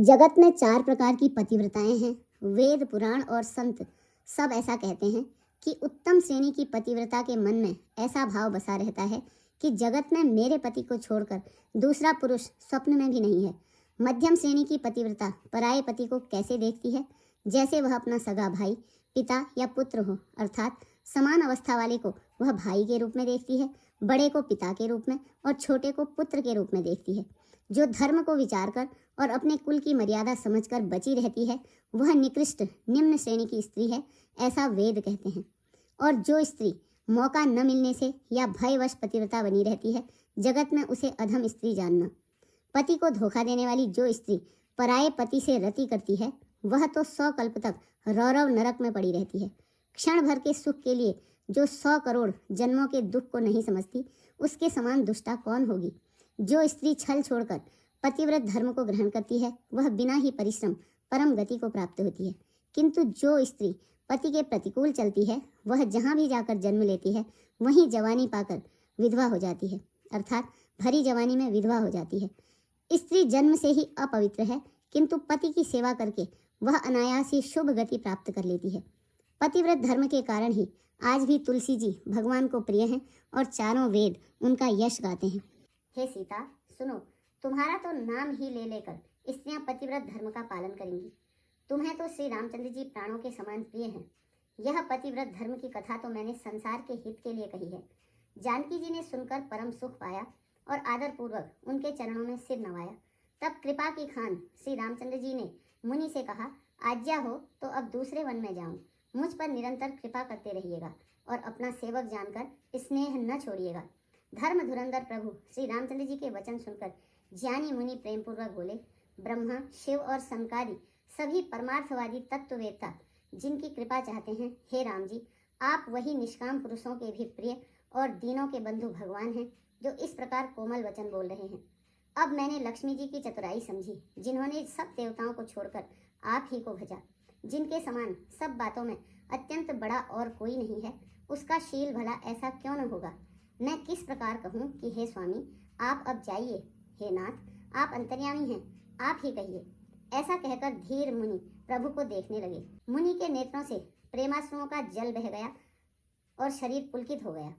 जगत में 4 प्रकार की पतिव्रताएं हैं। वेद, पुराण और संत सब ऐसा कहते हैं कि उत्तम श्रेणी की पतिव्रता के मन में ऐसा भाव बसा रहता है कि जगत में मेरे पति को छोड़कर दूसरा पुरुष स्वप्न में भी नहीं है। मध्यम श्रेणी की पतिव्रता पराये पति को कैसे देखती है? जैसे वह अपना सगा भाई, पिता या पुत्र हो, अर्थात समान अवस्था वाले को वह भाई के रूप में देखती है, बड़े को पिता के रूप में और छोटे को पुत्र के रूप में देखती है। जो धर्म को विचार कर और अपने कुल की मर्यादा समझकर बची रहती है, वह निकृष्ट निम्न श्रेणी की स्त्री है, ऐसा वेद कहते हैं। और जो स्त्री मौका न मिलने से या भयवश पतिव्रता बनी रहती है, जगत में उसे अधम स्त्री जानना। पति को धोखा देने वाली जो स्त्री पराये पति से रति करती है, वह तो 100 कल्प तक रौरव नरक में पड़ी रहती है। क्षण भर के सुख के लिए जो 100 करोड़ जन्मों के दुख को नहीं समझती, उसके समान दुष्टा कौन होगी? जो स्त्री छल छोड़कर पतिव्रत धर्म को ग्रहण करती है, वह बिना ही परिश्रम परम गति को प्राप्त होती है। किंतु जो स्त्री पति के प्रतिकूल चलती है, वह जहाँ भी जाकर जन्म लेती है, वहीं जवानी पाकर विधवा हो जाती है, अर्थात भरी जवानी में विधवा हो जाती है। स्त्री जन्म से ही अपवित्र है, किंतु पति की सेवा करके वह अनायास ही शुभ गति प्राप्त कर लेती है। पतिव्रत धर्म के कारण ही आज भी तुलसी जी भगवान को प्रिय हैं और चारों वेद उनका यश गाते हैं। हे सीता, सुनो, तुम्हारा तो नाम ही ले लेकर स्त्रियां पतिव्रत धर्म का पालन करेंगी। तुम्हें तो श्री रामचंद्र जी प्राणों के समान प्रिय हैं। यह पतिव्रत धर्म की कथा तो मैंने संसार के हित के लिए कही है। जानकी जी ने सुनकर परम सुख पाया और आदरपूर्वक उनके चरणों में सिर नवाया। तब कृपा की खान श्री रामचंद्र जी ने मुनि से कहा, आज्ञा हो तो अब दूसरे वन में जाऊं। मुझ पर निरंतर कृपा करते रहिएगा और अपना सेवक जानकर स्नेह न छोड़िएगा। धर्म धुरंधर प्रभु श्री रामचंद्र जी के वचन सुनकर ज्ञानी मुनि प्रेम पूर्वक बोले, ब्रह्मा, शिव और संकादी सभी परमार्थवादी तत्ववेत्ता जिनकी कृपा चाहते हैं, हे राम जी, आप वही निष्काम पुरुषों के भी प्रिय और दीनों के बंधु भगवान हैं, जो इस प्रकार कोमल वचन बोल रहे हैं। अब मैंने लक्ष्मी जी की चतुराई समझी, जिन्होंने सब देवताओं को छोड़कर आप ही को भजा। जिनके समान सब बातों में अत्यंत बड़ा और कोई नहीं है, उसका शील भला ऐसा क्यों न होगा। मैं किस प्रकार कहूँ कि हे स्वामी, आप अब जाइए। हे नाथ, आप अंतर्यामी हैं, आप ही कहिए। ऐसा कहकर धीर मुनि प्रभु को देखने लगे। मुनि के नेत्रों से प्रेमाश्रुओं का जल बह गया और शरीर पुलकित हो गया।